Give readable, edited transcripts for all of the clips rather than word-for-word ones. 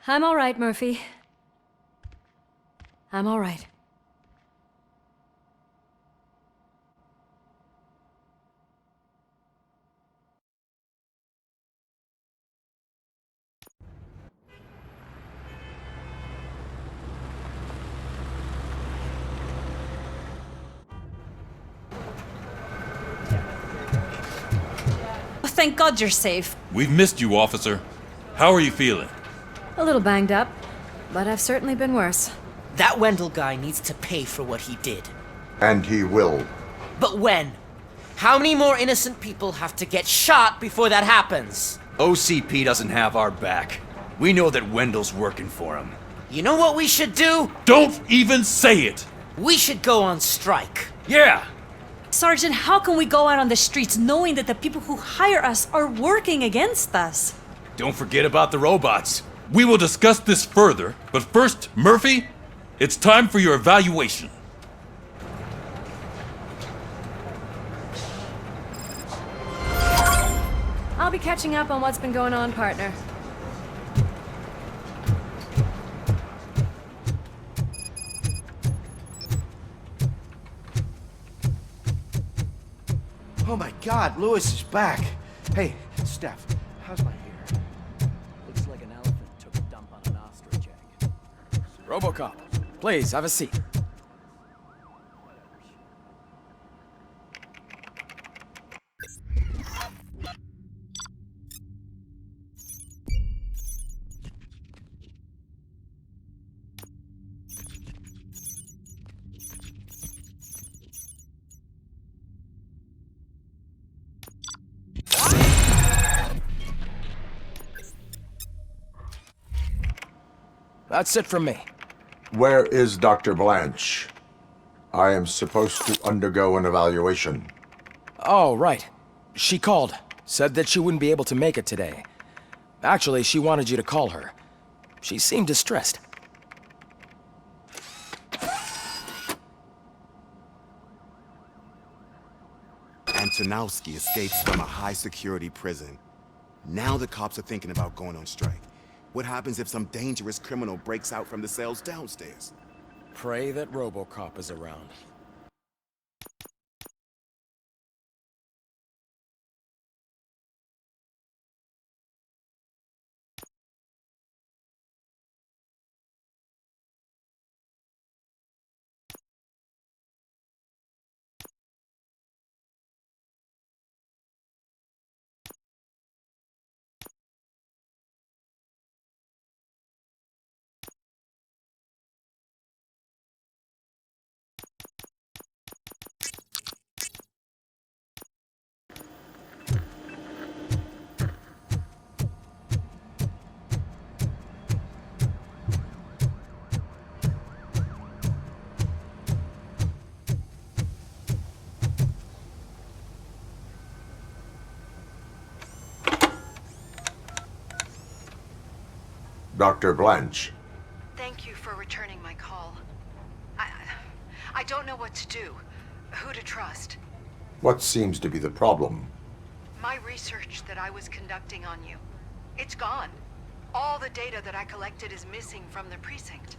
I'm all right, Murphy. I'm all right. Thank God you're safe. We've missed you, officer. How are you feeling? A little banged up, but I've certainly been worse. That Wendell guy needs to pay for what he did. And he will. But when? How many more innocent people have to get shot before that happens? OCP doesn't have our back. We know that Wendell's working for him. You know what we should do? Don't even say it! We should go on strike. Yeah! Sergeant, how can we go out on the streets knowing that the people who hire us are working against us? Don't forget about the robots. We will discuss this further, but first, Murphy, it's time for your evaluation. I'll be catching up on what's been going on, partner. Oh my God, Lewis is back. Hey, Steph, how's my hair? Looks like an elephant took a dump on an ostrich egg. RoboCop, please, have a seat. That's it from me. Where is Dr. Blanche? I am supposed to undergo an evaluation. Oh, right. She called. Said that she wouldn't be able to make it today. Actually, she wanted you to call her. She seemed distressed. Antonowski escapes from a high-security prison. Now the cops are thinking about going on strike. What happens if some dangerous criminal breaks out from the cells downstairs? Pray that RoboCop is around. Dr. Blanche. Thank you for returning my call. I don't know what to do, who to trust. What seems to be the problem? My research that I was conducting on you, it's gone. All the data that I collected is missing from the precinct.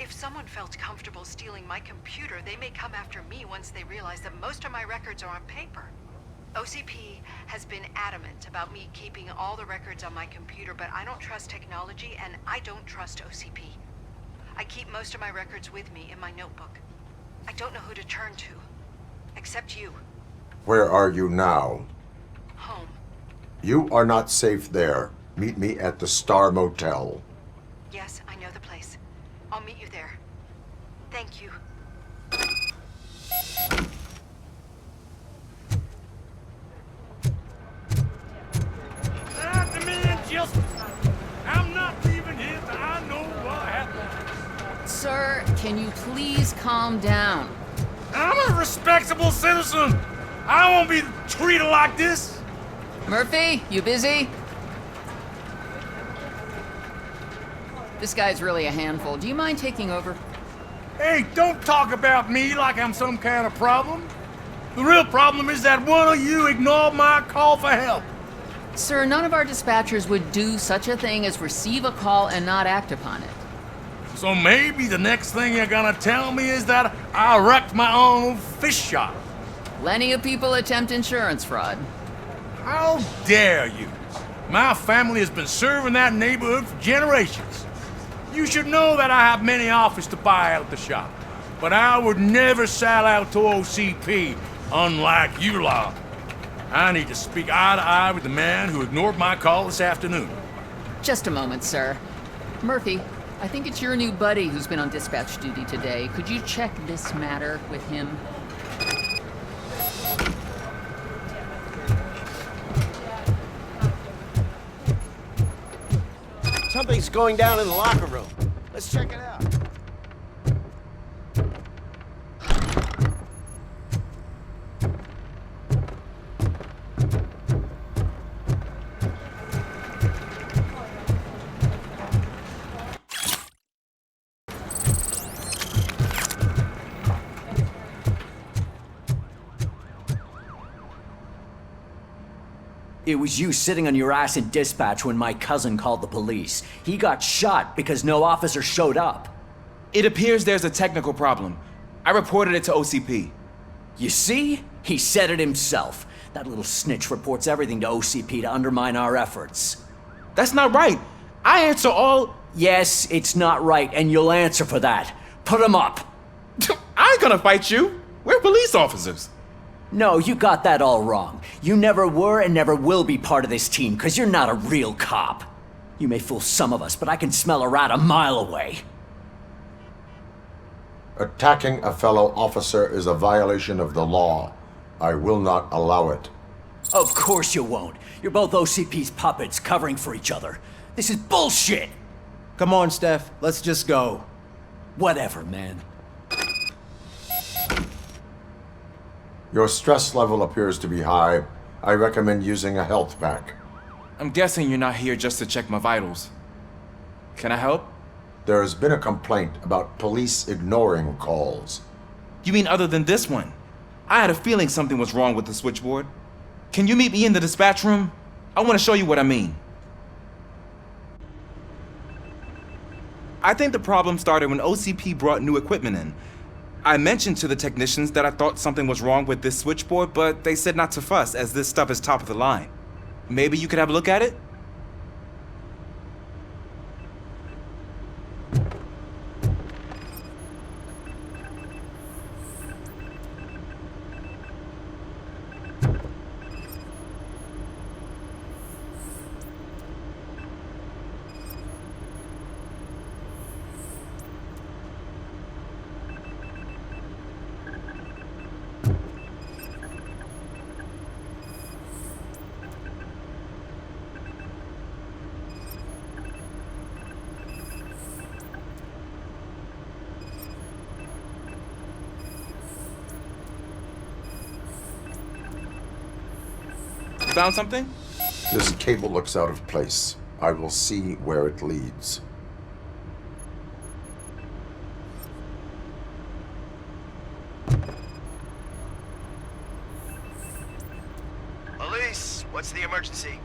If someone felt comfortable stealing my computer, they may come after me once they realize that most of my records are on paper. OCP has been adamant about me keeping all the records on my computer, but I don't trust technology and I don't trust OCP. I keep most of my records with me in my notebook. I don't know who to turn to, except you. Where are you now? Home. You are not safe there. Meet me at the Star Motel. Yes, I know the place. I'll meet you there. Thank you. I'm not leaving here till I know what happened. Sir, can you please calm down? I'm a respectable citizen. I won't be treated like this. Murphy, you busy? This guy's really a handful. Do you mind taking over? Hey, don't talk about me like I'm some kind of problem. The real problem is that one of you ignored my call for help. Sir, none of our dispatchers would do such a thing as receive a call and not act upon it. So maybe the next thing you're gonna tell me is that I wrecked my own fish shop. Plenty of people attempt insurance fraud. How dare you? My family has been serving that neighborhood for generations. You should know that I have many offers to buy out the shop, but I would never sell out to OCP, unlike you lot. I need to speak eye to eye with the man who ignored my call this afternoon. Just a moment, sir. Murphy, I think it's your new buddy who's been on dispatch duty today. Could you check this matter with him? Something's going down in the locker room. Let's check it out. It was you sitting on your ass in dispatch when my cousin called the police. He got shot because no officer showed up. It appears there's a technical problem. I reported it to OCP. You see? He said it himself. That little snitch reports everything to OCP to undermine our efforts. That's not right. I answer all... Yes, it's not right, and you'll answer for that. Put him up. I ain't gonna fight you. We're police officers. No, you got that all wrong. You never were and never will be part of this team, because you're not a real cop. You may fool some of us, but I can smell a rat a mile away. Attacking a fellow officer is a violation of the law. I will not allow it. Of course you won't. You're both OCP's puppets covering for each other. This is bullshit! Come on, Steph. Let's just go. Whatever, man. Your stress level appears to be high. I recommend using a health pack. I'm guessing you're not here just to check my vitals. Can I help? There has been a complaint about police ignoring calls. You mean other than this one? I had a feeling something was wrong with the switchboard. Can you meet me in the dispatch room? I want to show you what I mean. I think the problem started when OCP brought new equipment in. I mentioned to the technicians that I thought something was wrong with this switchboard, but they said not to fuss, as this stuff is top of the line. Maybe you could have a look at it? Found something? This cable looks out of place. I will see where it leads. Elise, what's the emergency?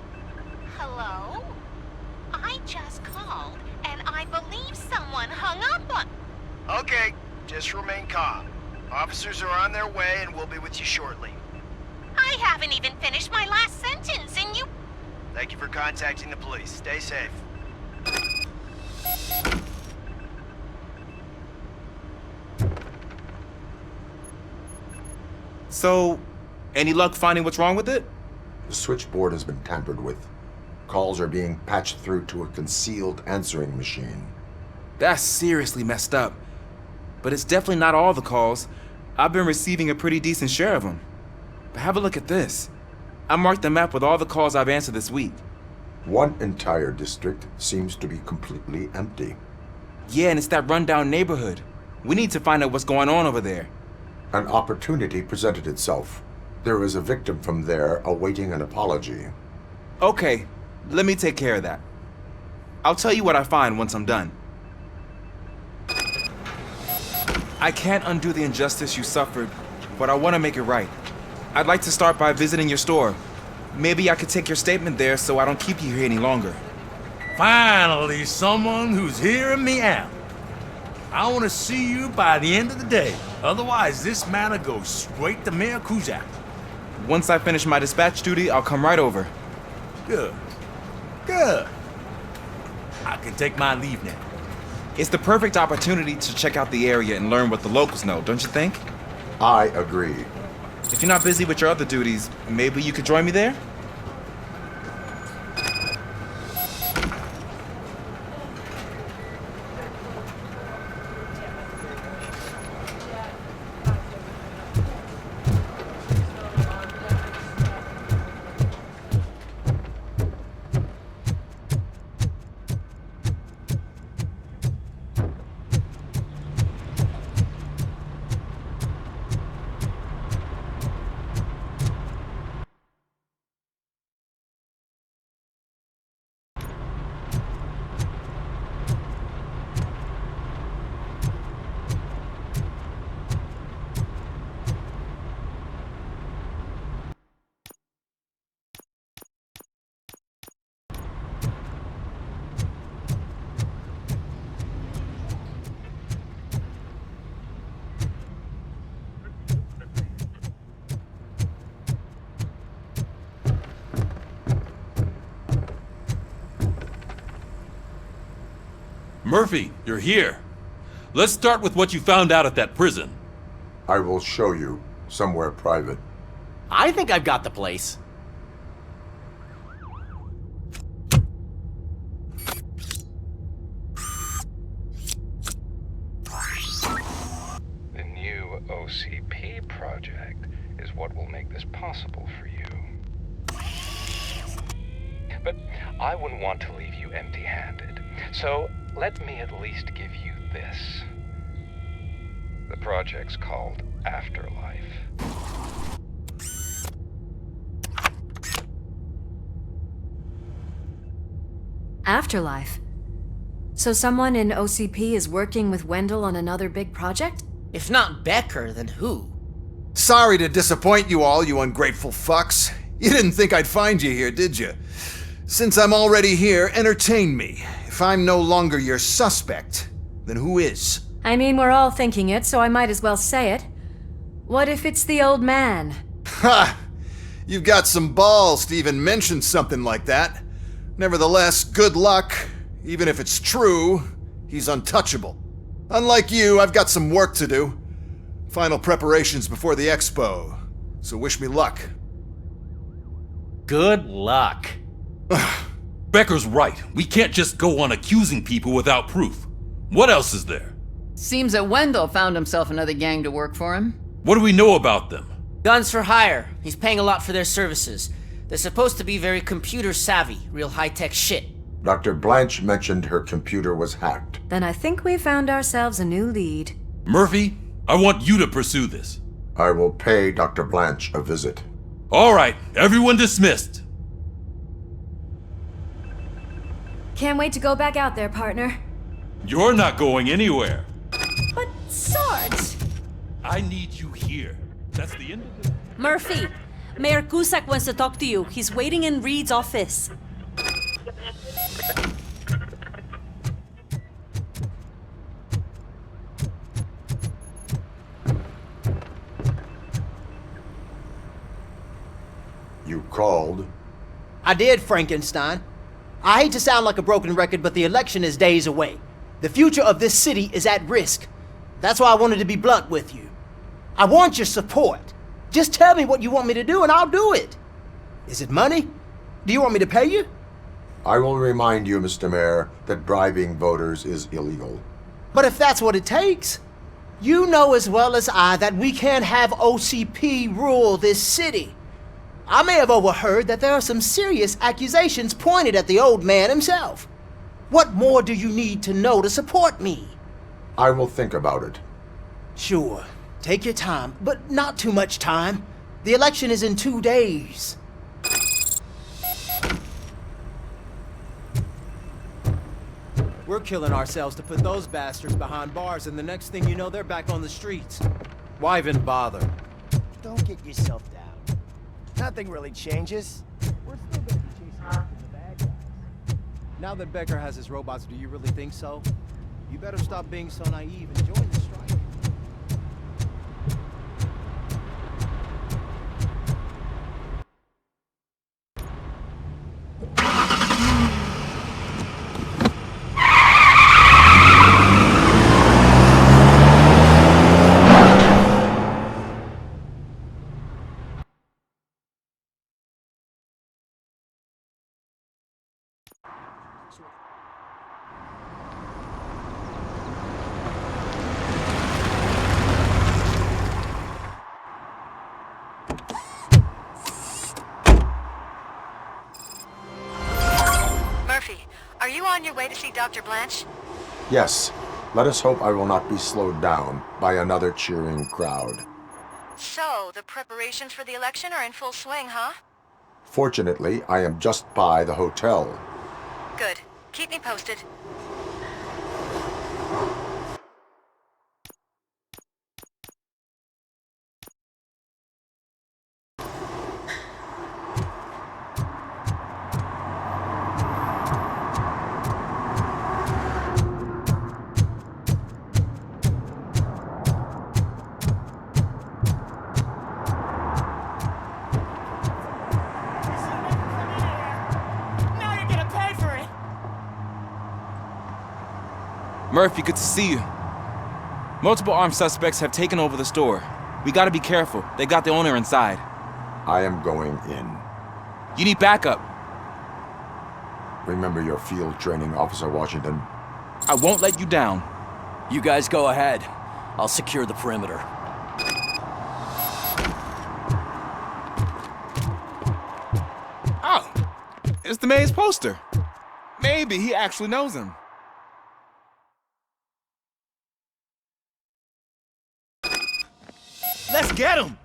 Hello? I just called, and I believe someone hung up on... Okay, just remain calm. Officers are on their way and we'll be with you shortly. I haven't even finished my last sentence, and you... Thank you for contacting the police. Stay safe. So, any luck finding what's wrong with it? The switchboard has been tampered with. Calls are being patched through to a concealed answering machine. That's seriously messed up. But it's definitely not all the calls. I've been receiving a pretty decent share of them. But have a look at this. I marked the map with all the calls I've answered this week. One entire district seems to be completely empty. Yeah, and it's that rundown neighborhood. We need to find out what's going on over there. An opportunity presented itself. There is a victim from there awaiting an apology. Okay, let me take care of that. I'll tell you what I find once I'm done. I can't undo the injustice you suffered, but I want to make it right. I'd like to start by visiting your store. Maybe I could take your statement there so I don't keep you here any longer. Finally, someone who's hearing me out. I want to see you by the end of the day. Otherwise, this matter goes straight to Mayor Kuzak. Once I finish my dispatch duty, I'll come right over. Good. Good. I can take my leave now. It's the perfect opportunity to check out the area and learn what the locals know, don't you think? I agree. If you're not busy with your other duties, maybe you could join me there? Murphy, you're here. Let's start with what you found out at that prison. I will show you somewhere private. I think I've got the place. The new OCP project is what will make this possible for you. But I wouldn't want to leave you empty-handed, so let me at least give you this. The project's called Afterlife. Afterlife? So someone in OCP is working with Wendell on another big project? If not Becker, then who? Sorry to disappoint you all, you ungrateful fucks. You didn't think I'd find you here, did you? Since I'm already here, entertain me. If I'm no longer your suspect, then who is? I mean, we're all thinking it, so I might as well say it. What if it's the old man? Ha! You've got some balls to even mention something like that. Nevertheless, good luck. Even if it's true, he's untouchable. Unlike you, I've got some work to do. Final preparations before the expo. So wish me luck. Good luck. Becker's right. We can't just go on accusing people without proof. What else is there? Seems that Wendell found himself another gang to work for him. What do we know about them? Guns for hire. He's paying a lot for their services. They're supposed to be very computer savvy, real high-tech shit. Dr. Blanche mentioned her computer was hacked. Then I think we found ourselves a new lead. Murphy, I want you to pursue this. I will pay Dr. Blanche a visit. All right, everyone dismissed. Can't wait to go back out there, partner. You're not going anywhere. But, Sarge! I need you here. That's the end of it. Murphy, Mayor Cusack wants to talk to you. He's waiting in Reed's office. You called? I did, Frankenstein. I hate to sound like a broken record, but the election is days away. The future of this city is at risk. That's why I wanted to be blunt with you. I want your support. Just tell me what you want me to do and I'll do it. Is it money? Do you want me to pay you? I will remind you, Mr. Mayor, that bribing voters is illegal. But if that's what it takes, you know as well as I that we can't have OCP rule this city. I may have overheard that there are some serious accusations pointed at the old man himself. What more do you need to know to support me? I will think about it. Sure. Take your time, but not too much time. The election is in 2 days. We're killing ourselves to put those bastards behind bars, and the next thing you know, they're back on the streets. Why even bother? Don't get yourself down. Nothing really changes. We're still gonna be chasing after the bad guys. Now that Becker has his robots, do you really think so? You better stop being so naive and join the strike. Are you on your way to see Dr. Blanche? Yes. Let us hope I will not be slowed down by another cheering crowd. So, the preparations for the election are in full swing, huh? Fortunately, I am just by the hotel. Good. Keep me posted. Murphy, good to see you. Multiple armed suspects have taken over the store. We gotta be careful. They got the owner inside. I am going in. You need backup. Remember your field training, Officer Washington. I won't let you down. You guys go ahead. I'll secure the perimeter. Oh, it's the mayor's poster. Maybe he actually knows him. Let's get him!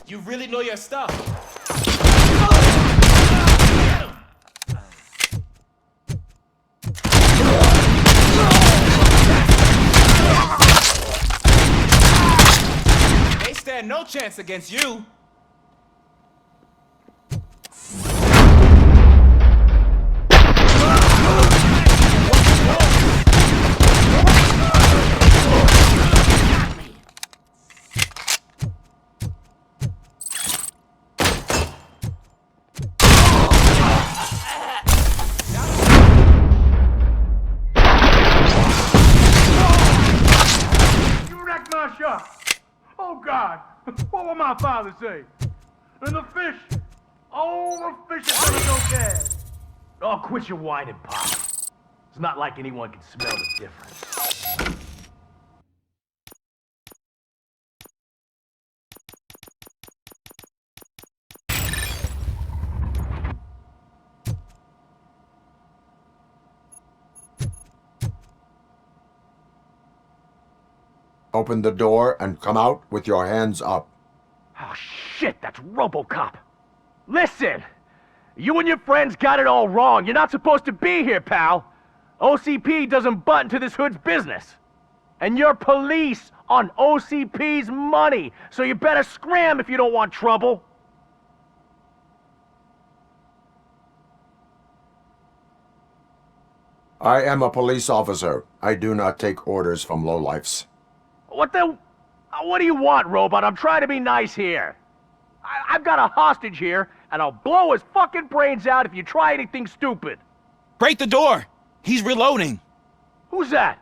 You really know your stuff. They stand no chance against you. Oh, God! What will my father say? And the fish! Oh, the fish is gonna go dead! Oh, quit your whining, Pop. It's not like anyone can smell the difference. Open the door and come out with your hands up. Oh, shit, that's RoboCop. Listen! You and your friends got it all wrong. You're not supposed to be here, pal. OCP doesn't butt into this hood's business. And you're police on OCP's money, so you better scram if you don't want trouble. I am a police officer. I do not take orders from lowlifes. What do you want, Robot? I'm trying to be nice here. I've got a hostage here, and I'll blow his fucking brains out if you try anything stupid. Break the door! He's reloading! Who's that?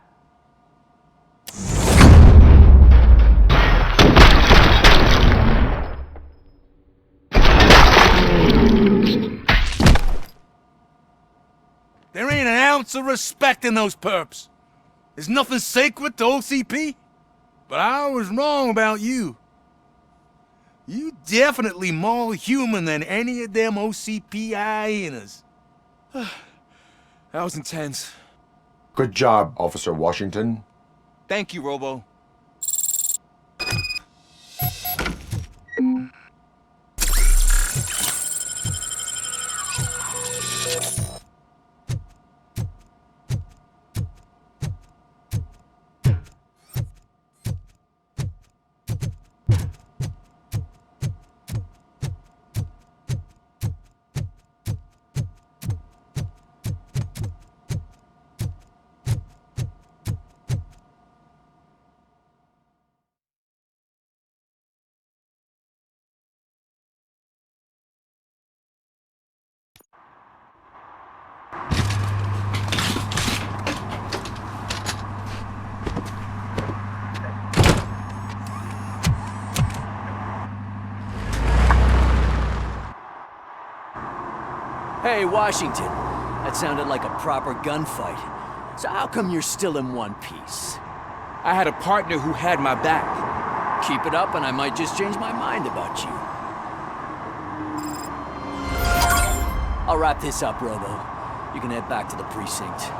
There ain't an ounce of respect in those perps. There's nothing sacred to OCP. But I was wrong about you. You definitely more human than any of them OCP hyenas. That was intense. Good job, Officer Washington. Thank you, Robo. Hey, Washington. That sounded like a proper gunfight. So how come you're still in one piece? I had a partner who had my back. Keep it up and I might just change my mind about you. I'll wrap this up, Robo. You can head back to the precinct.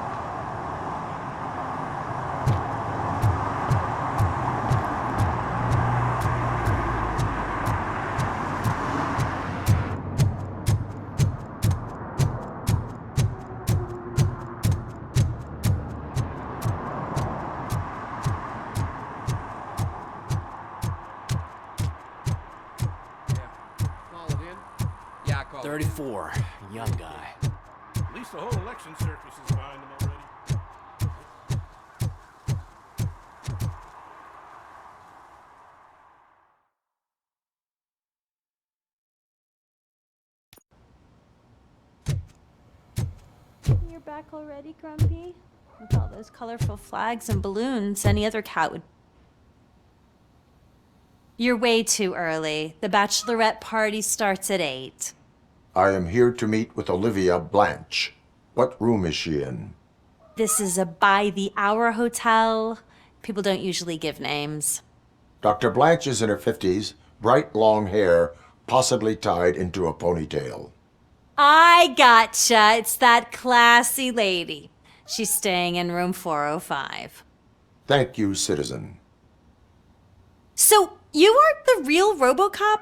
Call it in. Yeah, I called. 34, young guy. At least the whole election circus is behind them already. You're back already, Grumpy? With all those colorful flags and balloons, any other cat would... You're way too early. The bachelorette party starts at 8. I am here to meet with Olivia Blanche. What room is she in? This is a by-the-hour hotel. People don't usually give names. Dr. Blanche is in her 50s, bright long hair, possibly tied into a ponytail. I gotcha. It's that classy lady. She's staying in room 405. Thank you, citizen. So, you aren't the real RoboCop?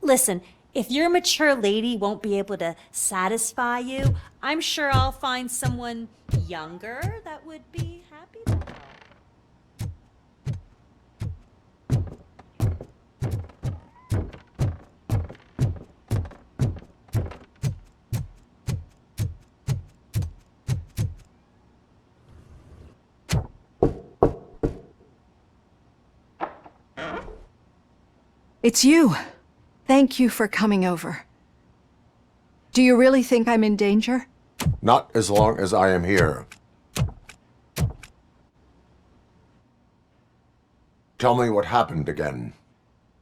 Listen, if your mature lady won't be able to satisfy you, I'm sure I'll find someone younger that would be happy to help. It's you. Thank you for coming over. Do you really think I'm in danger? Not as long as I am here. Tell me what happened again.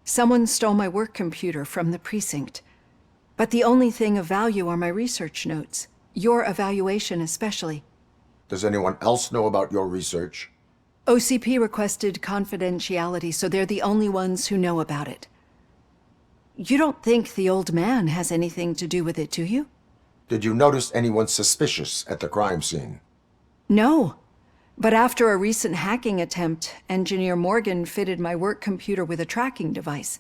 Someone stole my work computer from the precinct. But the only thing of value are my research notes. Your evaluation especially. Does anyone else know about your research? OCP requested confidentiality, so they're the only ones who know about it. You don't think the old man has anything to do with it, do you? Did you notice anyone suspicious at the crime scene? No. But after a recent hacking attempt, Engineer Morgan fitted my work computer with a tracking device.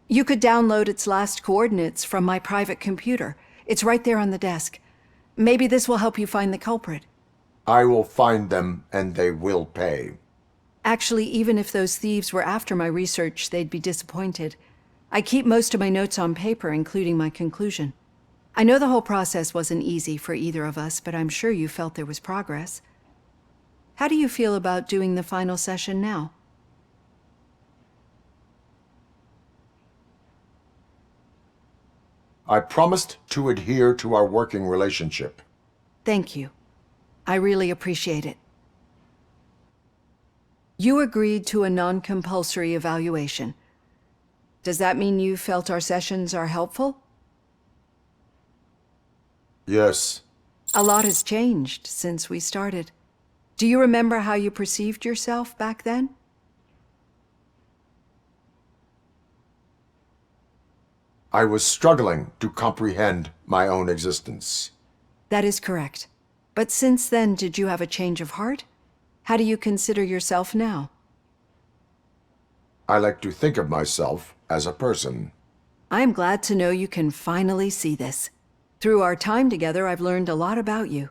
You could download its last coordinates from my private computer. It's right there on the desk. Maybe this will help you find the culprit. I will find them, and they will pay. Actually, even if those thieves were after my research, they'd be disappointed. I keep most of my notes on paper, including my conclusion. I know the whole process wasn't easy for either of us, but I'm sure you felt there was progress. How do you feel about doing the final session now? I promised to adhere to our working relationship. Thank you. I really appreciate it. You agreed to a non-compulsory evaluation. Does that mean you felt our sessions are helpful? Yes. A lot has changed since we started. Do you remember how you perceived yourself back then? I was struggling to comprehend my own existence. That is correct. But since then, did you have a change of heart? How do you consider yourself now? I like to think of myself as a person. I'm glad to know you can finally see this. Through our time together, I've learned a lot about you.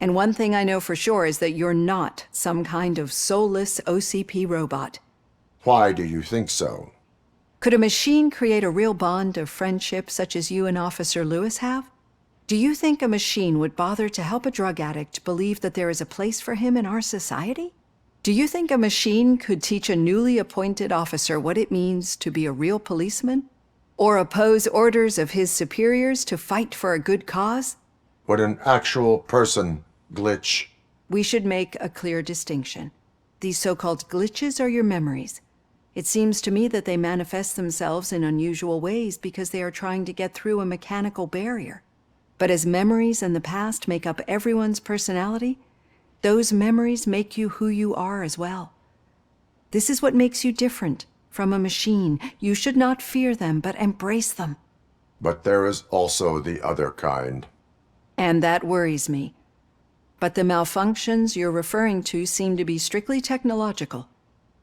And one thing I know for sure is that you're not some kind of soulless OCP robot. Why do you think so? Could a machine create a real bond of friendship such as you and Officer Lewis have? Do you think a machine would bother to help a drug addict believe that there is a place for him in our society? Do you think a machine could teach a newly appointed officer what it means to be a real policeman? Or oppose orders of his superiors to fight for a good cause? Would an actual person glitch? We should make a clear distinction. These so-called glitches are your memories. It seems to me that they manifest themselves in unusual ways because they are trying to get through a mechanical barrier. But as memories in the past make up everyone's personality, those memories make you who you are as well. This is what makes you different from a machine. You should not fear them, but embrace them. But there is also the other kind. And that worries me. But the malfunctions you're referring to seem to be strictly technological.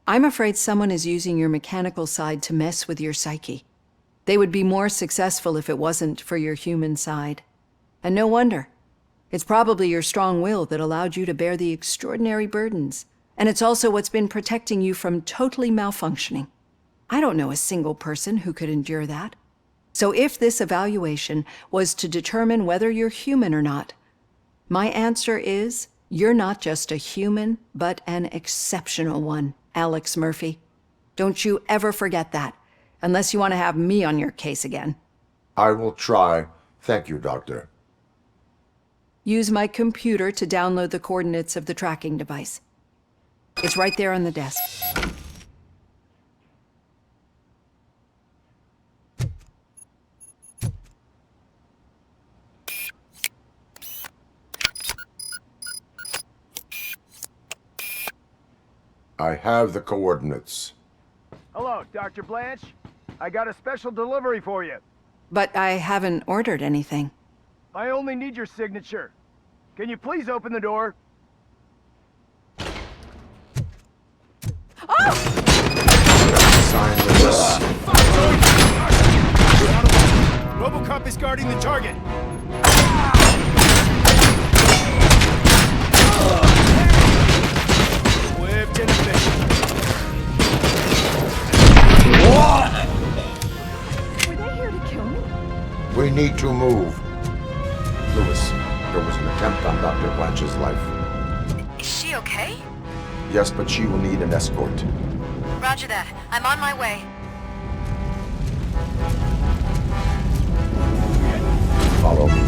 I'm afraid someone is using your mechanical side to mess with your psyche. They would be more successful if it wasn't for your human side. And no wonder. It's probably your strong will that allowed you to bear the extraordinary burdens. And it's also what's been protecting you from totally malfunctioning. I don't know a single person who could endure that. So if this evaluation was to determine whether you're human or not, my answer is you're not just a human, but an exceptional one, Alex Murphy. Don't you ever forget that, unless you want to have me on your case again. I will try. Thank you, Doctor. Use my computer to download the coordinates of the tracking device. It's right there on the desk. I have the coordinates. Hello, Dr. Blanche. I got a special delivery for you. But I haven't ordered anything. I only need your signature. Can you please open the door? Sign this. RoboCop is guarding the target. Whipped and efficient. Were they here to kill me? We need to move. Lewis, there was an attempt on Dr. Blanche's life. Is she okay? Yes, but she will need an escort. Roger that. I'm on my way. Follow me.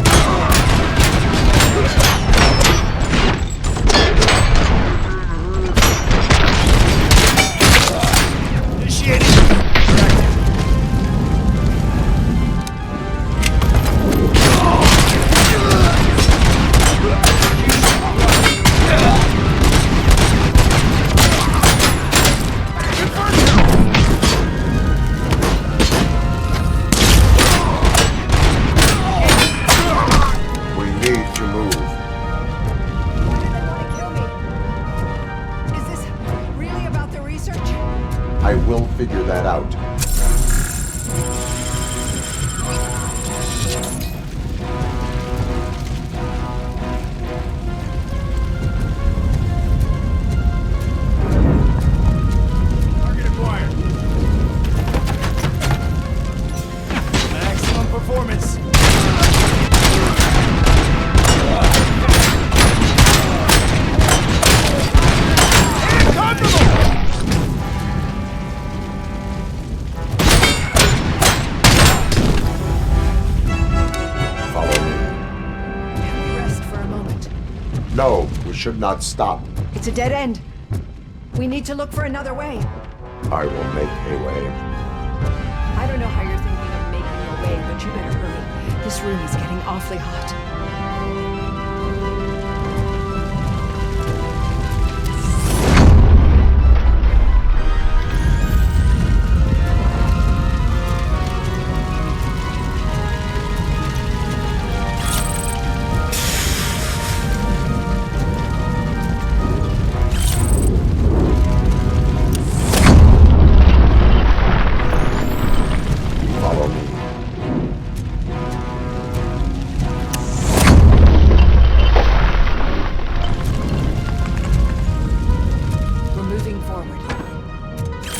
I will figure that out. Target acquired. Maximum performance. No, we should not stop. It's a dead end. We need to look for another way. I will make a way. I don't know how you're thinking of making a way, but you better hurry. This room is getting awfully hot.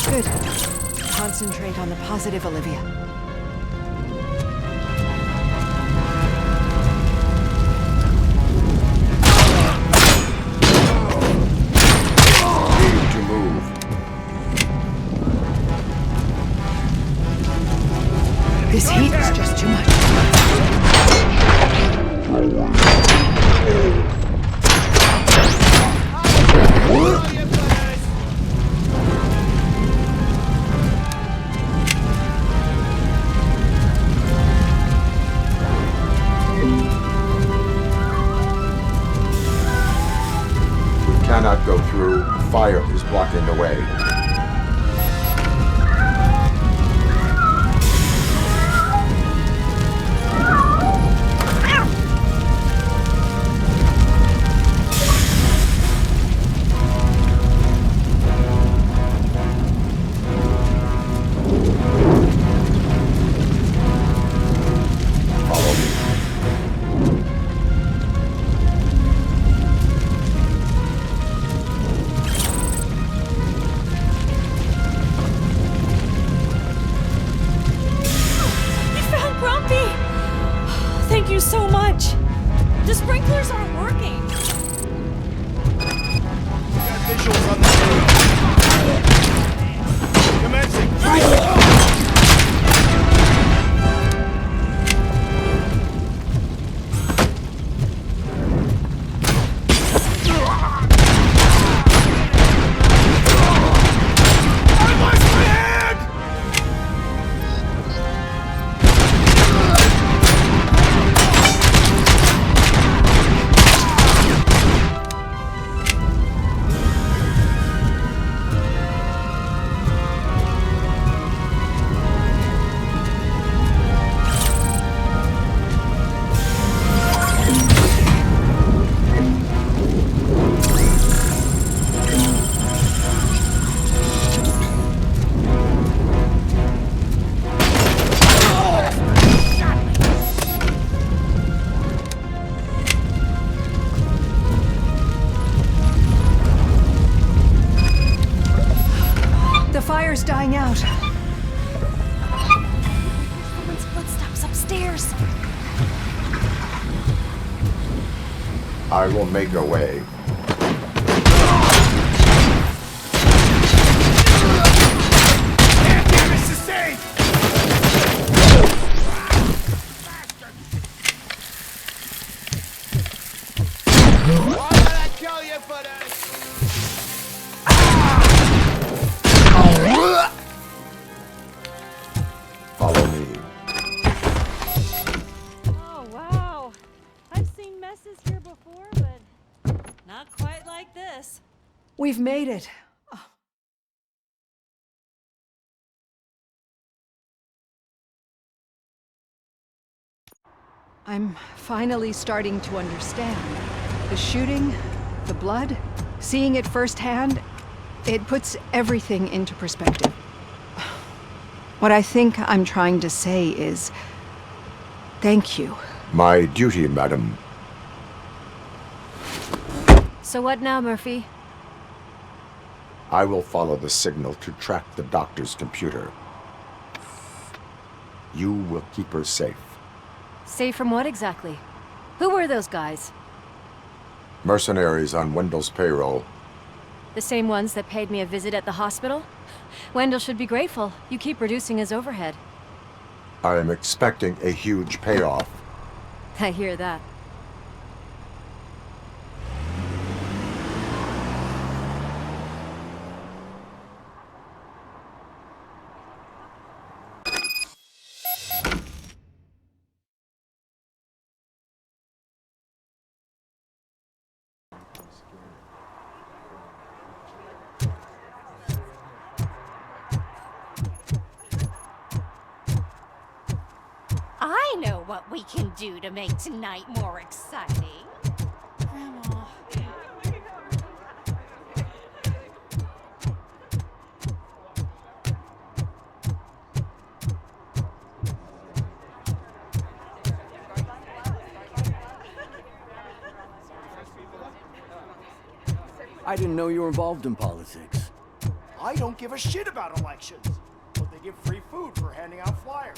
Good. Concentrate on the positive, Olivia. Need to move. This heat is just too much. cannot go through. Fire is blocking the way. Thank you so much. The sprinklers aren't working. Got visuals on the commencing. Fire's dying out. Someone's footsteps upstairs. I will make a way. Follow me. Oh, wow. I've seen messes here before, but not quite like this. We've made it. Oh. I'm finally starting to understand. The shooting, the blood, seeing it firsthand, it puts everything into perspective. What I think I'm trying to say is, thank you. My duty, madam. So what now, Murphy? I will follow the signal to track the doctor's computer. You will keep her safe. Safe from what exactly? Who were those guys? Mercenaries on Wendell's payroll. The same ones that paid me a visit at the hospital? Wendell should be grateful. You keep reducing his overhead. I am expecting a huge payoff. I hear that. I know what we can do to make tonight more exciting. Grandma. I didn't know you were involved in politics. I don't give a shit about elections, but they give free food for handing out flyers.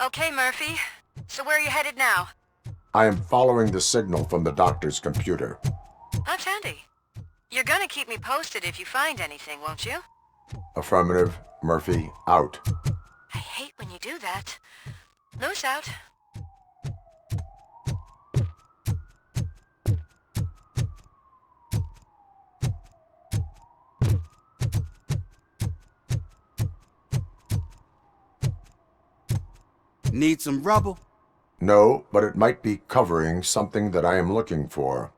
Okay, Murphy. So where are you headed now? I am following the signal from the doctor's computer. That's handy. You're gonna keep me posted if you find anything, won't you? Affirmative. Murphy, out. I hate when you do that. Loose out. Need some rubble? No, but it might be covering something that I am looking for.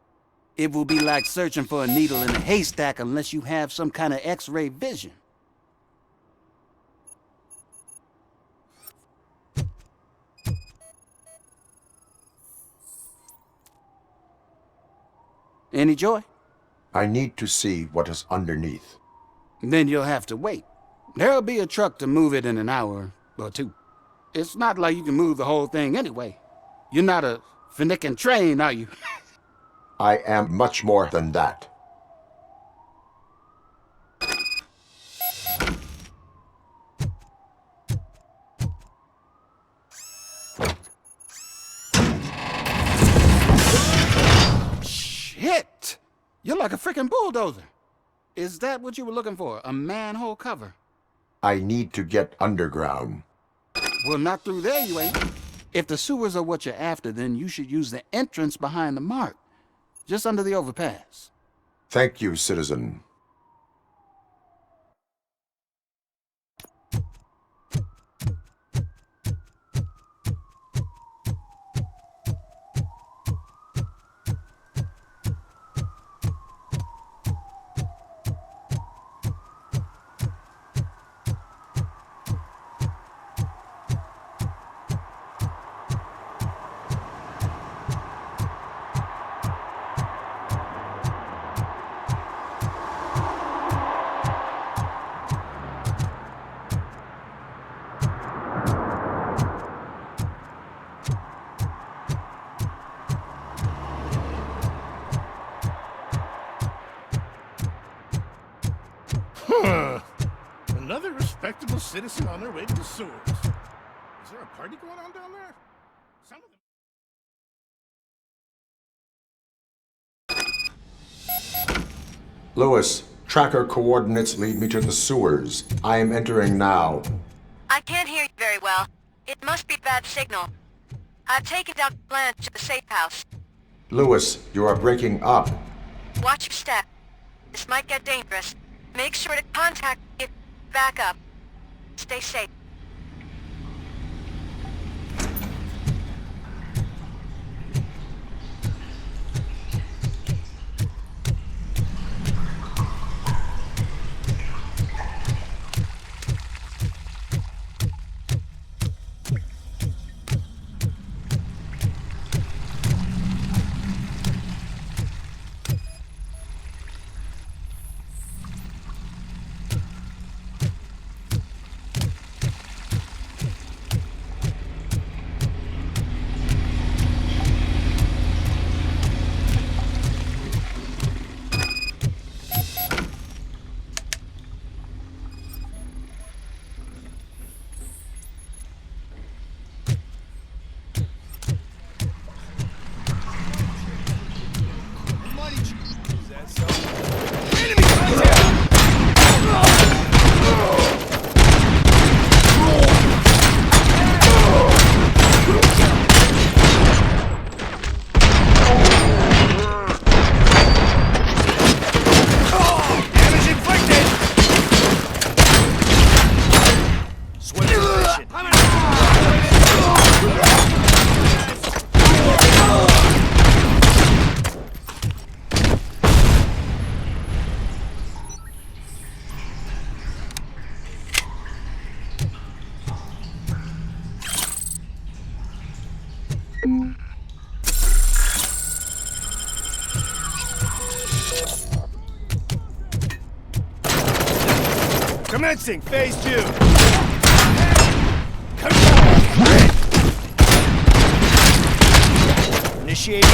It will be like searching for a needle in a haystack unless you have some kind of X-ray vision. Any joy? I need to see what is underneath. Then you'll have to wait. There'll be a truck to move it in an hour or two. It's not like you can move the whole thing anyway. You're not a finicking train, are you? I am much more than that. Shit! You're like a freaking bulldozer. Is that what you were looking for? A manhole cover? I need to get underground. Well, not through there, you ain't. If the sewers are what you're after, then you should use the entrance behind the mark. Just under the overpass. Thank you, citizen. Another respectable citizen on their way to the sewers. Is there a party going on down there? Some of them... Lewis, tracker coordinates lead me to the sewers. I am entering now. I can't hear you very well. It must be bad signal. I've taken down plans to the safe house. Lewis, you are breaking up. Watch your step. This might get dangerous. Make sure to contact me. Back up. Stay safe. Commencing phase 2. Initiating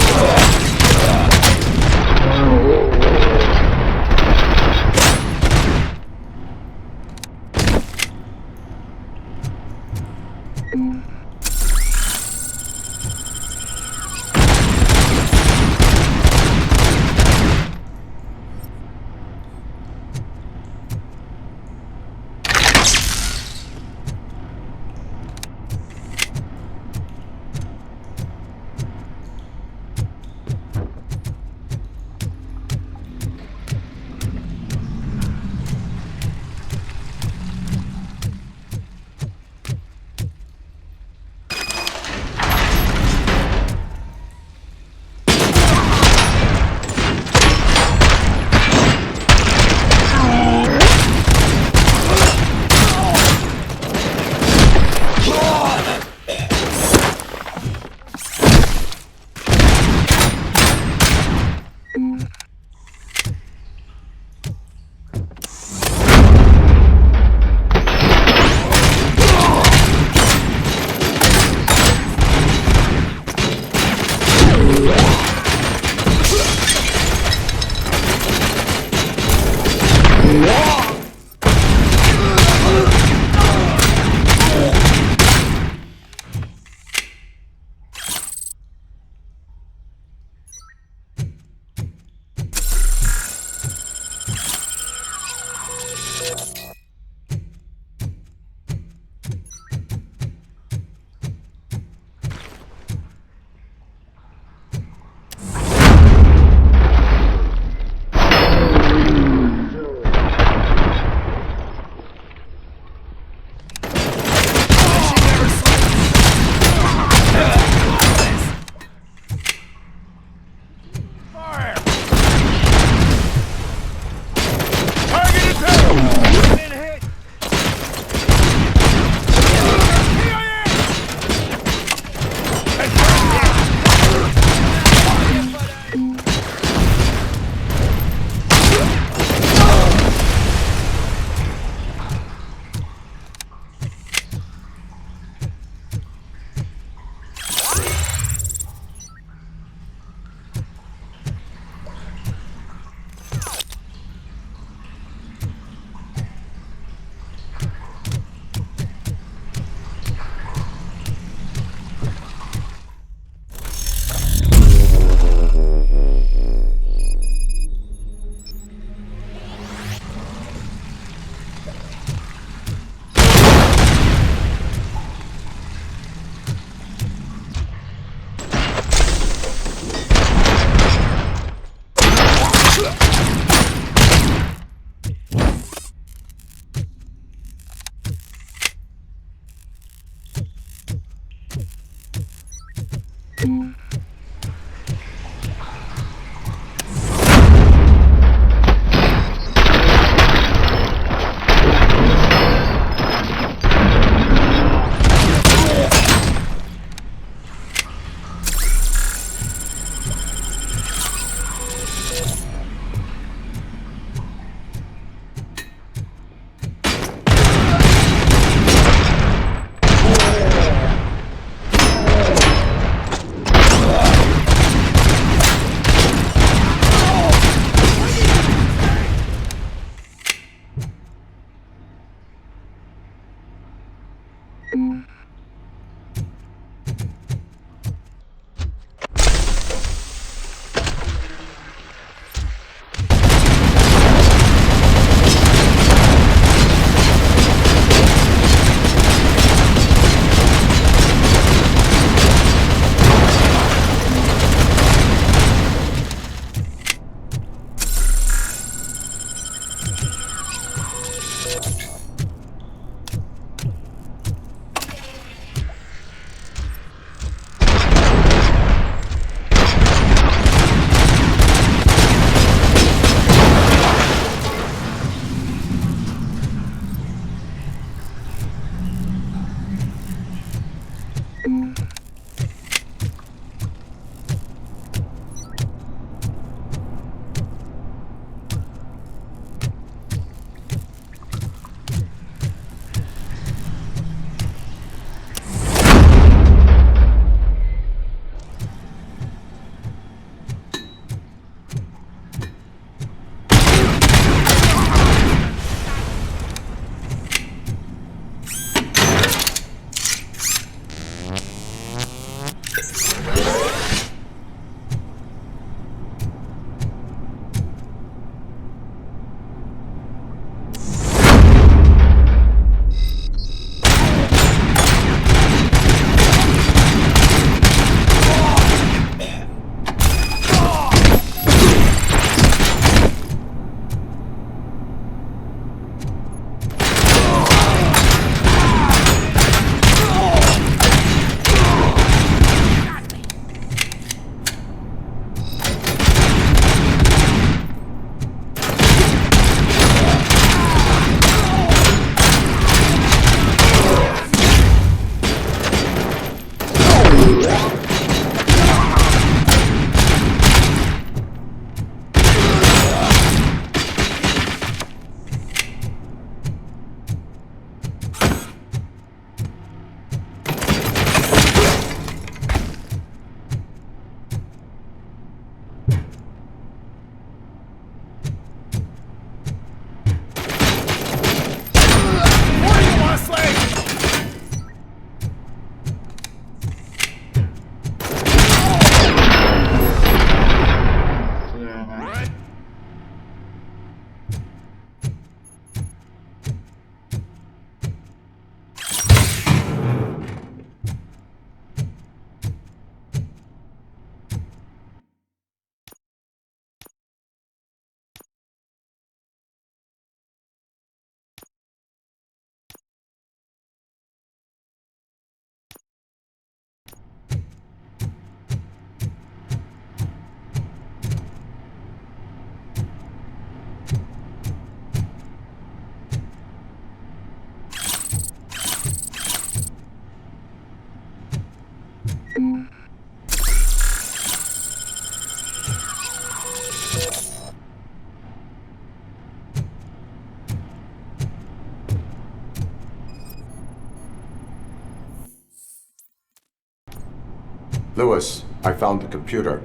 Lewis, I found the computer.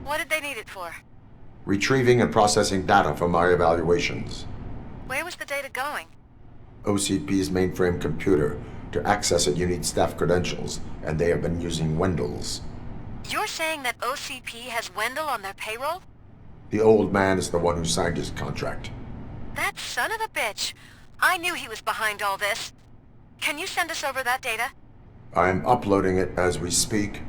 What did they need it for? Retrieving and processing data from my evaluations. Where was the data going? OCP's mainframe computer. To access it, you need staff credentials, and they have been using Wendell's. You're saying that OCP has Wendell on their payroll? The old man is the one who signed his contract. That son of a bitch. I knew he was behind all this. Can you send us over that data? I'm uploading it as we speak.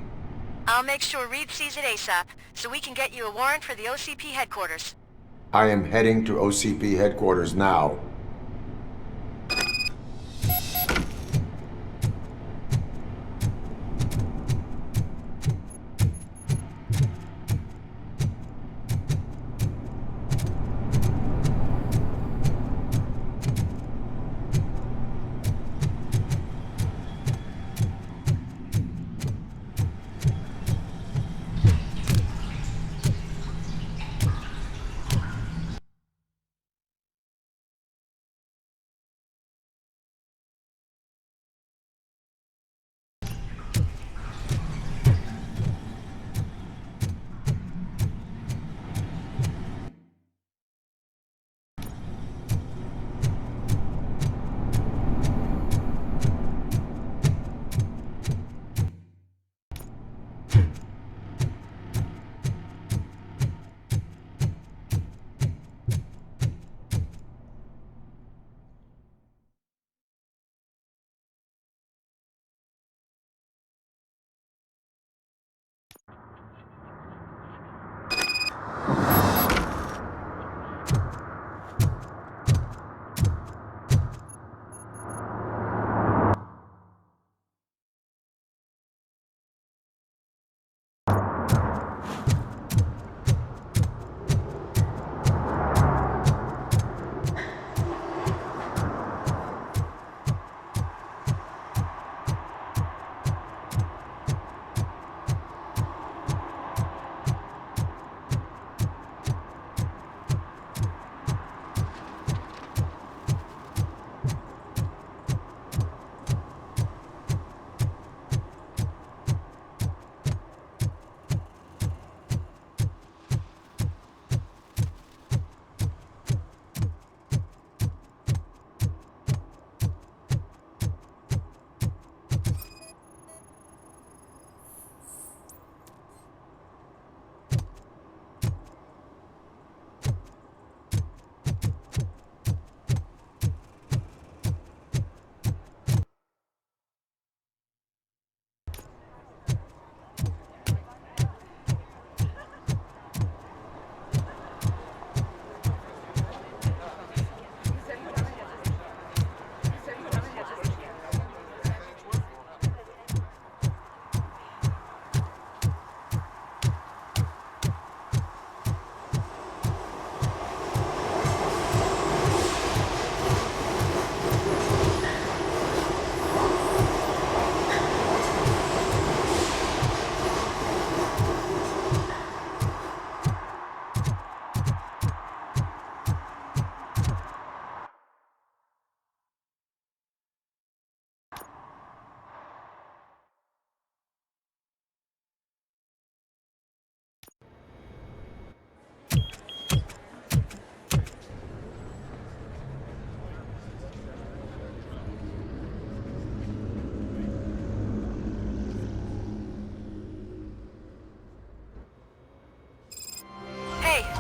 I'll make sure Reed sees it ASAP, so we can get you a warrant for the OCP headquarters. I am heading to OCP headquarters now.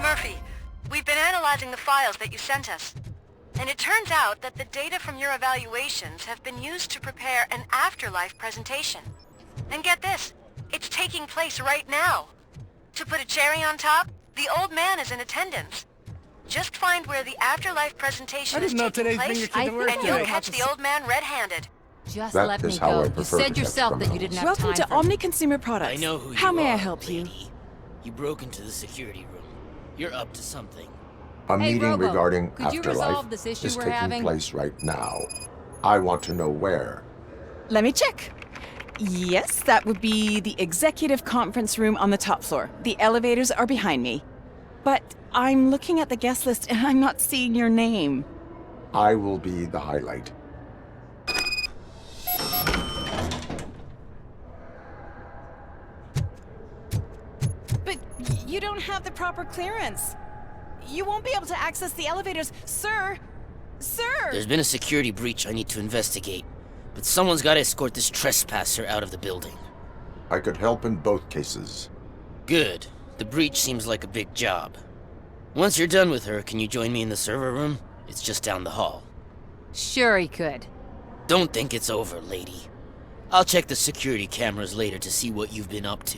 Murphy, we've been analyzing the files that you sent us. And it turns out that the data from your evaluations have been used to prepare an afterlife presentation. And get this, it's taking place right now. To put a cherry on top, the old man is in attendance. Just find where the afterlife presentation is taking place, and you'll catch the old man red-handed. Just That let is me how I go. You prefer said to yourself catch that you didn't have Welcome time to for Omni Consumer Products. I know who How you may I are, help you? lady. You broke into the security room. You're up to something. A Hey, meeting Robo, regarding could you afterlife resolve this issue is we're taking having? place right now. I want to know where. Let me check. Yes, that would be the executive conference room on the top floor. The elevators are behind me. But I'm looking at the guest list and I'm not seeing your name. I will be the highlight. proper clearance. You won't be able to access the elevators, sir! Sir! There's been a security breach I need to investigate, but someone's got to escort this trespasser out of the building. I could help in both cases. Good. The breach seems like a big job. Once you're done with her, can you join me in the server room? It's just down the hall. Sure he could. Don't think it's over, lady. I'll check the security cameras later to see what you've been up to.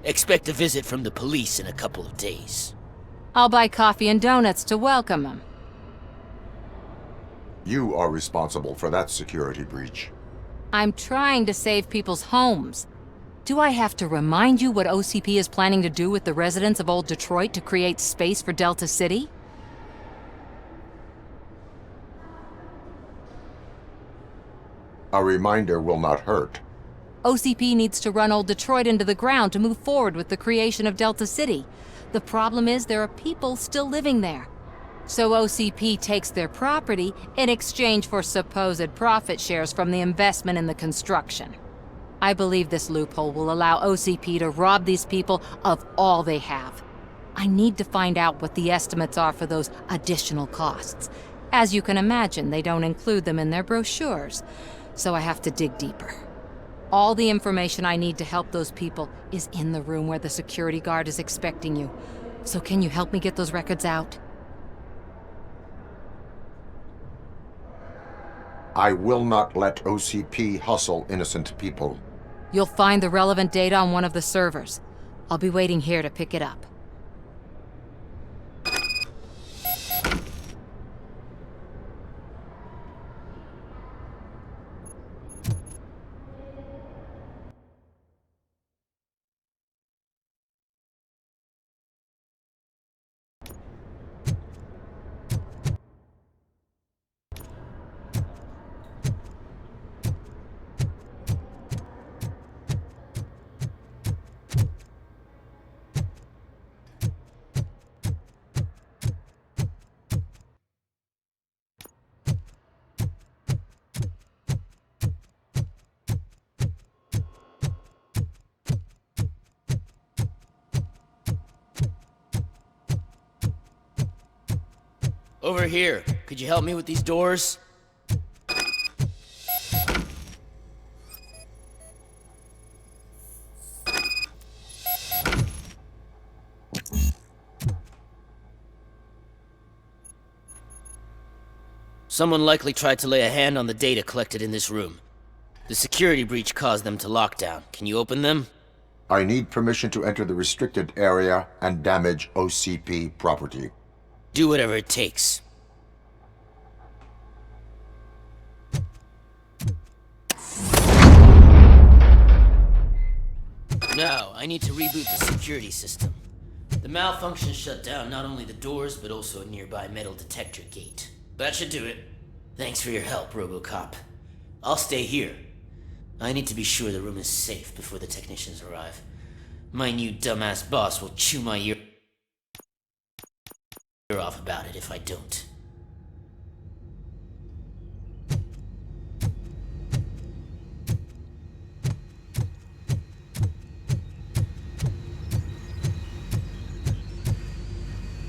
Expect a visit from the police in a couple of days. I'll buy coffee and donuts to welcome him. You are responsible for that security breach. I'm trying to save people's homes. Do I have to remind you what OCP is planning to do with the residents of Old Detroit to create space for Delta City? A reminder will not hurt. OCP needs to run Old Detroit into the ground to move forward with the creation of Delta City. The problem is there are people still living there. So OCP takes their property in exchange for supposed profit shares from the investment in the construction. I believe this loophole will allow OCP to rob these people of all they have. I need to find out what the estimates are for those additional costs. As you can imagine, they don't include them in their brochures, so I have to dig deeper. All the information I need to help those people is in the room where the security guard is expecting you. So can you help me get those records out? I will not let OCP hustle innocent people. You'll find the relevant data on one of the servers. I'll be waiting here to pick it up. Over here. Could you help me with these doors? Someone likely tried to lay a hand on the data collected in this room. The security breach caused them to lock down. Can you open them? I need permission to enter the restricted area and damage OCP property. Do whatever it takes. Now, I need to reboot the security system. The malfunction shut down not only the doors, but also a nearby metal detector gate. That should do it. Thanks for your help, RoboCop. I'll stay here. I need to be sure the room is safe before the technicians arrive. My new dumbass boss will chew my ear off about it if I don't.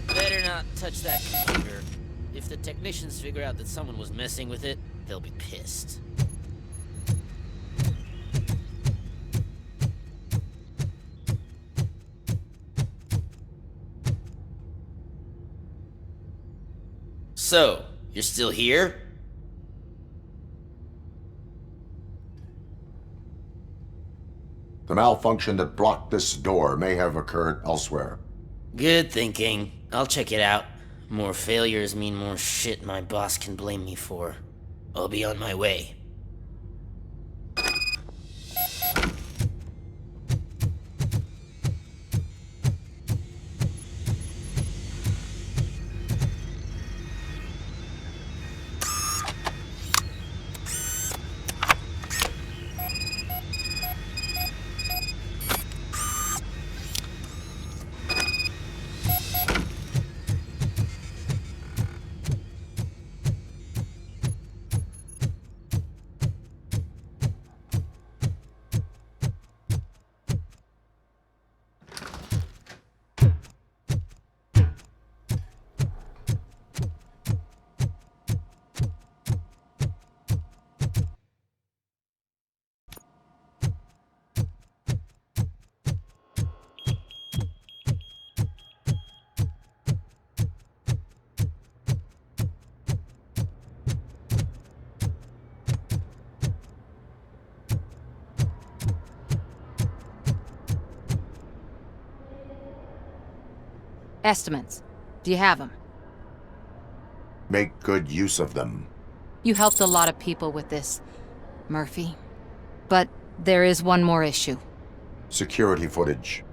Better not touch that computer. If the technicians figure out that someone was messing with it, they'll be pissed. So, you're still here? The malfunction that blocked this door may have occurred elsewhere. Good thinking. I'll check it out. More failures mean more shit my boss can blame me for. I'll be on my way. Estimates. Do you have them? Make good use of them. You helped a lot of people with this, Murphy. But there is one more issue. Security footage.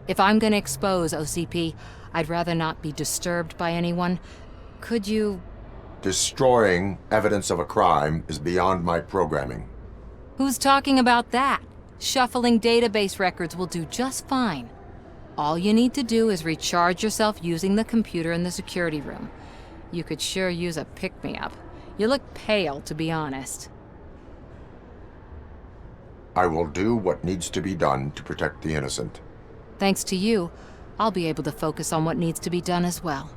If I'm gonna expose OCP, I'd rather not be disturbed by anyone. Could you... Destroying evidence of a crime is beyond my programming. Who's talking about that? Shuffling database records will do just fine. All you need to do is recharge yourself using the computer in the security room. You could sure use a pick-me-up. You look pale, to be honest. I will do what needs to be done to protect the innocent. Thanks to you, I'll be able to focus on what needs to be done as well.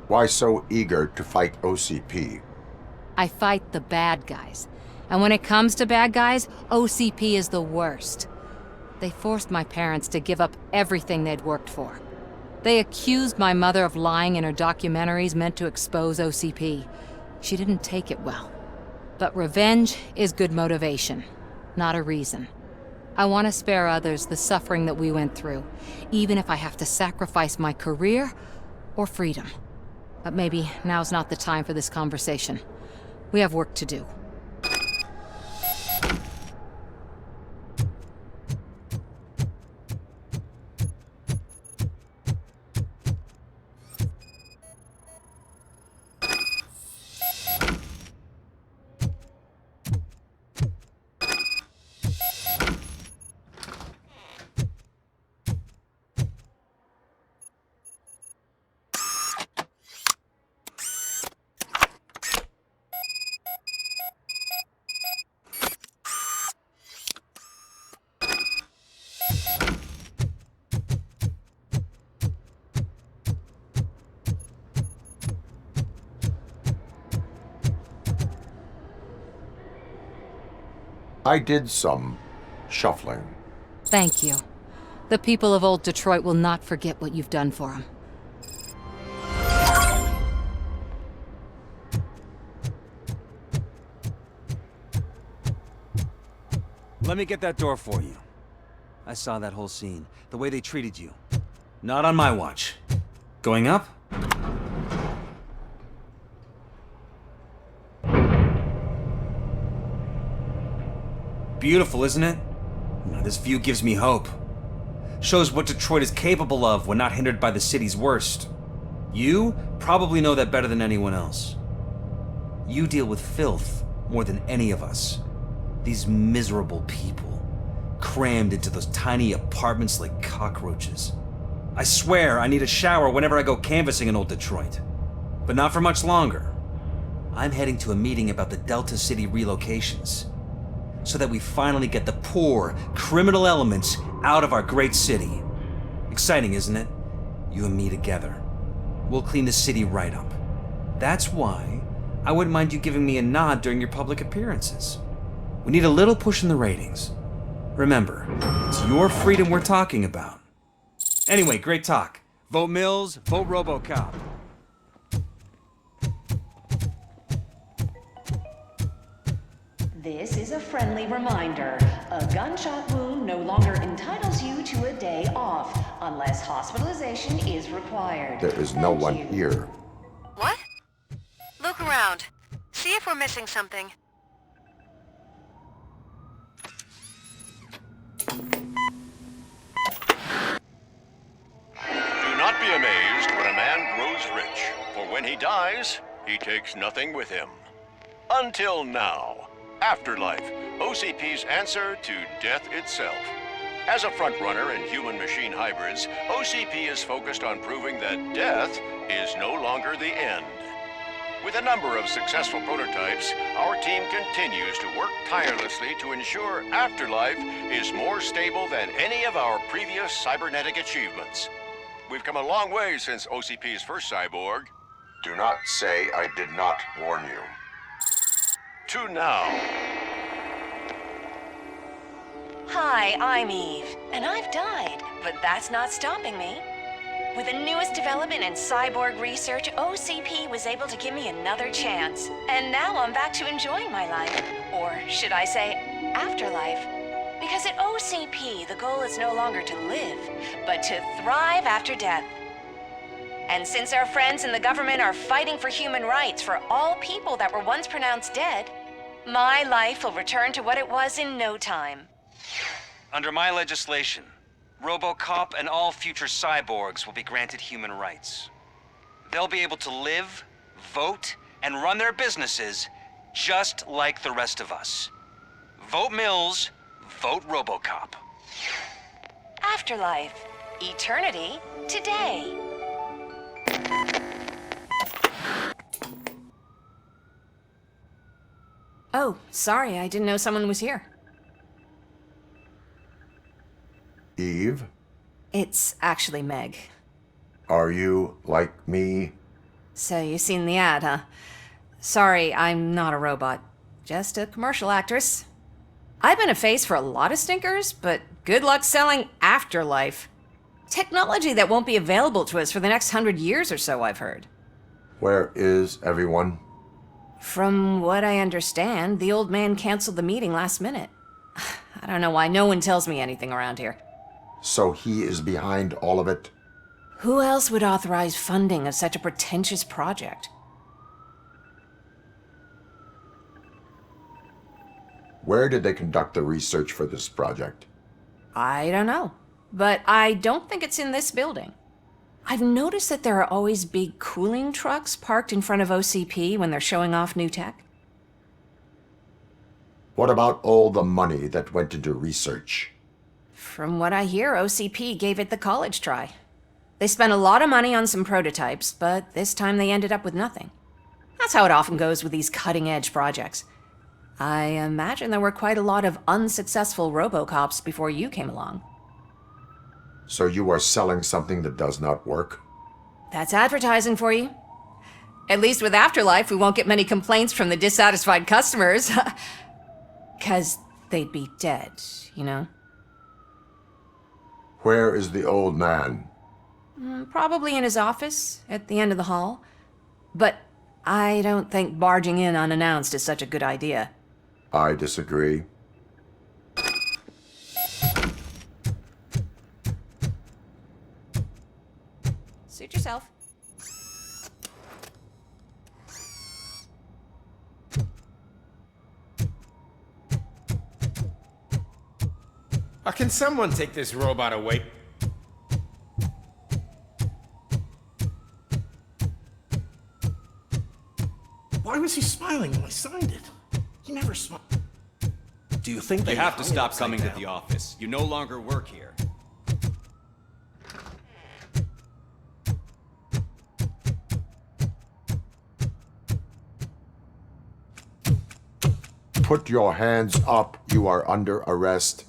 Why so eager to fight OCP? I fight the bad guys. And when it comes to bad guys, OCP is the worst. They forced my parents to give up everything they'd worked for. They accused my mother of lying in her documentaries meant to expose OCP. She didn't take it well. But revenge is good motivation, not a reason. I want to spare others the suffering that we went through, even if I have to sacrifice my career or freedom. But maybe now's not the time for this conversation. We have work to do. I did some shuffling. Thank you. The people of old Detroit will not forget what you've done for them. Let me get that door for you. I saw that whole scene. The way they treated you. Not on my watch. Going up? Beautiful, isn't it? This view gives me hope. Shows what Detroit is capable of when not hindered by the city's worst. You probably know that better than anyone else. You deal with filth more than any of us. These miserable people, crammed into those tiny apartments like cockroaches. I swear I need a shower whenever I go canvassing in old Detroit. But not for much longer. I'm heading to a meeting about the Delta City relocations, so that we finally get the poor, criminal elements out of our great city. Exciting, isn't it? You and me together. We'll clean the city right up. That's why I wouldn't mind you giving me a nod during your public appearances. We need a little push in the ratings. Remember, it's your freedom we're talking about. Anyway, great talk. Vote Mills, vote RoboCop. This is a friendly reminder. A gunshot wound no longer entitles you to a day off, unless hospitalization is required. There is no one here. What? Look around. See if we're missing something. Do not be amazed when a man grows rich, for when he dies, he takes nothing with him. Until now. Afterlife, OCP's answer to death itself. As a frontrunner in human-machine hybrids, OCP is focused on proving that death is no longer the end. With a number of successful prototypes, our team continues to work tirelessly to ensure Afterlife is more stable than any of our previous cybernetic achievements. We've come a long way since OCP's first cyborg. Do not say I did not warn you. To now. Hi, I'm Eve, and I've died, but that's not stopping me. With the newest development in cyborg research, OCP was able to give me another chance. And now I'm back to enjoying my life. Or should I say, afterlife. Because at OCP, the goal is no longer to live, but to thrive after death. And since our friends in the government are fighting for human rights for all people that were once pronounced dead, my life will return to what it was in no time. Under my legislation, RoboCop and all future cyborgs will be granted human rights. They'll be able to live, vote, and run their businesses just like the rest of us. Vote Mills, vote RoboCop. Afterlife. Eternity. Today. Oh, sorry, I didn't know someone was here. Eve, It's actually Meg. are you like me? So you seen the ad, huh? Sorry, I'm not a robot. Just a commercial actress. I've been a face for a lot of stinkers, but good luck selling Afterlife. Technology that won't be available to us for the next 100 years or so, I've heard. Where is everyone? From what I understand, the old man canceled the meeting last minute. I don't know why no one tells me anything around here. So he is behind all of it? Who else would authorize funding of such a pretentious project? Where did they conduct the research for this project? I don't know, but I don't think it's in this building. I've noticed that there are always big cooling trucks parked in front of OCP when they're showing off new tech. What about all the money that went into research? From what I hear, OCP gave it the college try. They spent a lot of money on some prototypes, but this time they ended up with nothing. That's how it often goes with these cutting-edge projects. I imagine there were quite a lot of unsuccessful RoboCops before you came along. So you are selling something that does not work? That's advertising for you. At least with Afterlife, we won't get many complaints from the dissatisfied customers. 'Cause they'd be dead, you know? Where is the old man? Probably in his office, at the end of the hall. But I don't think barging in unannounced is such a good idea. I disagree. Suit yourself. Can someone take this robot away? Why was he smiling when I signed it? He never smiled. Do you think You have to stop coming to the office. You no longer work here. Put your hands up. You are under arrest.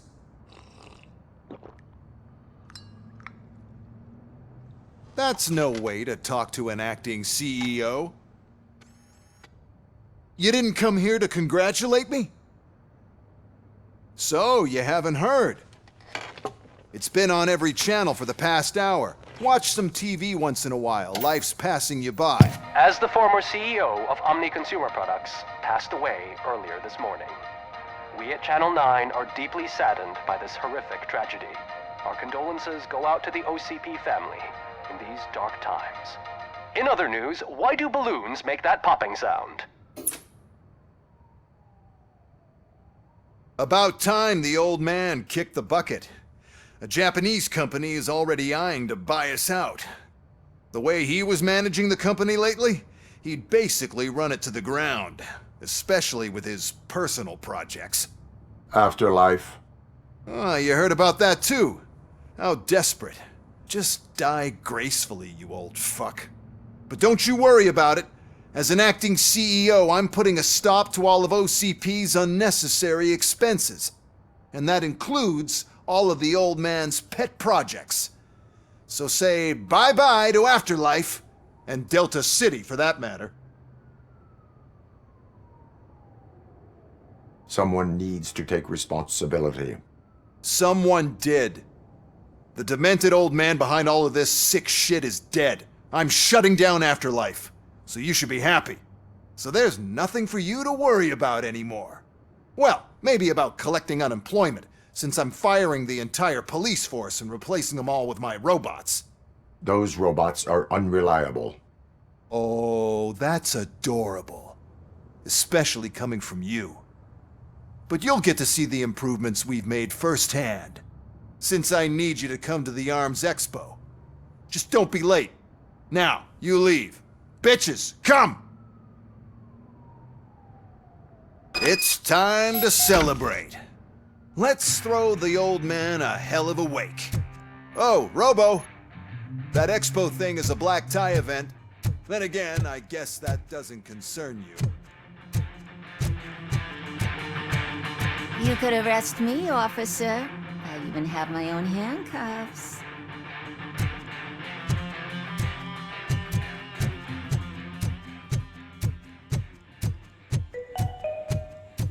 That's no way to talk to an acting CEO. You didn't come here to congratulate me? So, you haven't heard. It's been on every channel for the past hour. Watch some TV once in a while. Life's passing you by. As the former CEO of Omni Consumer Products passed away earlier this morning, we at Channel 9 are deeply saddened by this horrific tragedy. Our condolences go out to the OCP family in these dark times. In other news, why do balloons make that popping sound? About time the old man kicked the bucket. A Japanese company is already eyeing to buy us out. The way he was managing the company lately, he'd basically run it to the ground, especially with his personal projects. Afterlife. Oh, you heard about that too. How desperate. Just die gracefully, you old fuck. But don't you worry about it. As an acting CEO, I'm putting a stop to all of OCP's unnecessary expenses. And that includes all of the old man's pet projects. So say bye-bye to Afterlife, and Delta City for that matter. Someone needs to take responsibility. Someone did. The demented old man behind all of this sick shit is dead. I'm shutting down Afterlife. So you should be happy. So there's nothing for you to worry about anymore. Well, maybe about collecting unemployment, since I'm firing the entire police force and replacing them all with my robots. Those robots are unreliable. Oh, that's adorable. Especially coming from you. But you'll get to see the improvements we've made firsthand, since I need you to come to the Arms Expo. Just don't be late. Now, you leave. Bitches, come! It's time to celebrate. Let's throw the old man a hell of a wake. Oh, Robo! That expo thing is a black tie event. Then again, I guess that doesn't concern you. You could arrest me, officer. I even have my own handcuffs.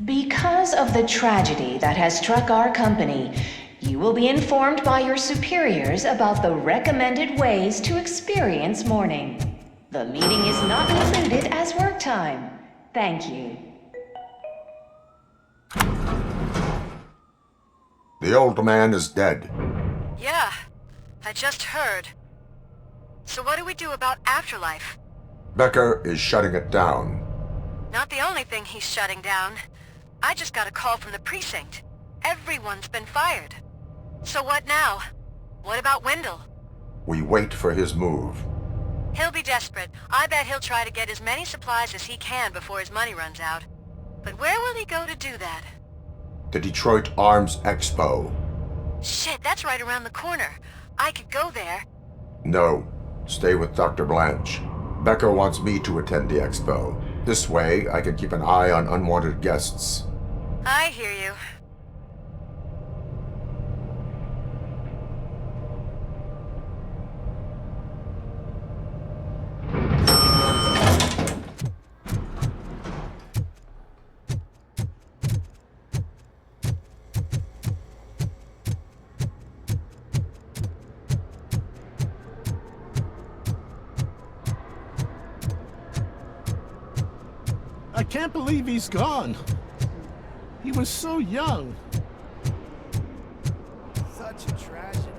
Because of the tragedy that has struck our company, you will be informed by your superiors about the recommended ways to experience mourning. The meeting is not included as work time. Thank you. The old man is dead. Yeah, I just heard. So what do we do about afterlife? Becker is shutting it down. Not the only thing he's shutting down. I just got a call from the precinct. Everyone's been fired. So what now? What about Wendell? We wait for his move. He'll be desperate. I bet he'll try to get as many supplies as he can before his money runs out. But where will he go to do that? The Detroit Arms Expo. Shit, that's right around the corner. I could go there. No. Stay with Dr. Blanche. Becker wants me to attend the expo. This way, I can keep an eye on unwanted guests. I hear you. I can't believe he's gone. He was so young. Such a tragedy.